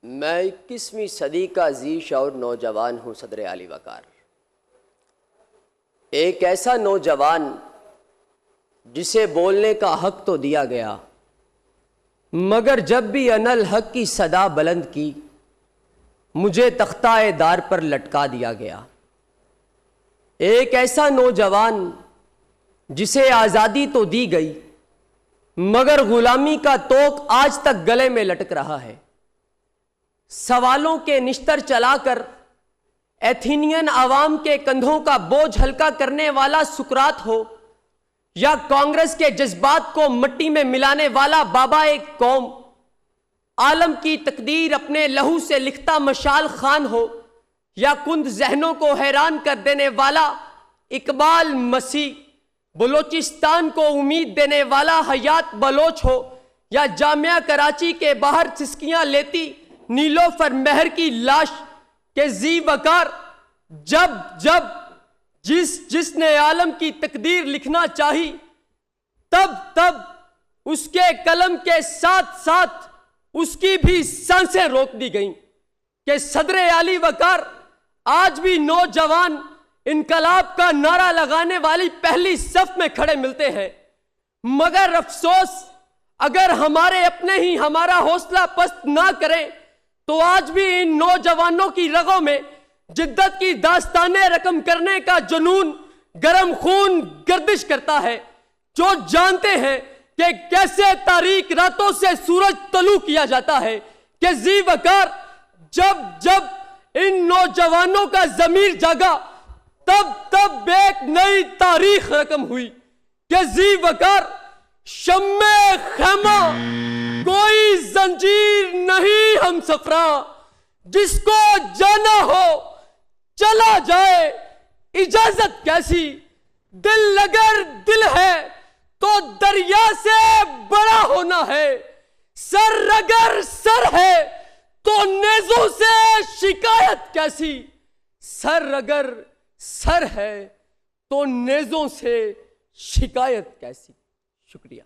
میں 21ویں صدی کا ذیش اور نوجوان ہوں صدر عالی وقار، ایک ایسا نوجوان جسے بولنے کا حق تو دیا گیا، مگر جب بھی انا الحق کی صدا بلند کی مجھے تختہ دار پر لٹکا دیا گیا۔ ایک ایسا نوجوان جسے آزادی تو دی گئی مگر غلامی کا طوق آج تک گلے میں لٹک رہا ہے۔ سوالوں کے نشتر چلا کر ایتھینین عوام کے کندھوں کا بوجھ ہلکا کرنے والا سقراط ہو یا کانگریس کے جذبات کو مٹی میں ملانے والا بابا ایک قوم، عالم کی تقدیر اپنے لہو سے لکھتا مشال خان ہو یا کند ذہنوں کو حیران کر دینے والا اقبال مسیح، بلوچستان کو امید دینے والا حیات بلوچ ہو یا جامعہ کراچی کے باہر سسکیاں لیتی نیلوفر مہر کی لاش کے ذی وقار، جب جس نے عالم کی تقدیر لکھنا چاہی تب اس کے قلم کے ساتھ ساتھ اس کی بھی سانسیں روک دی گئیں کہ صدر عالی وقار آج بھی نوجوان انقلاب کا نعرہ لگانے والی پہلی صف میں کھڑے ملتے ہیں، مگر افسوس اگر ہمارے اپنے ہی ہمارا حوصلہ پست نہ کریں تو آج بھی ان نوجوانوں کی رگوں میں جدت کی داستانیں رقم کرنے کا جنون گرم خون گردش کرتا ہے، جو جانتے ہیں کہ کیسے تاریک راتوں سے سورج طلوع کیا جاتا ہے، کہ ذی وقار جب ان نوجوانوں کا ضمیر جاگا تب ایک نئی تاریخ رقم ہوئی، کہ ذی وقار شمع خیمہ کوئی زنجیر نہیں ہم سفراں، جس کو جانا ہو چلا جائے اجازت کیسی، دل اگر دل ہے تو دریا سے بڑا ہونا ہے، سر اگر سر ہے تو نیزوں سے شکایت کیسی، سر اگر سر ہے تو نیزوں سے شکایت کیسی۔ شکریہ۔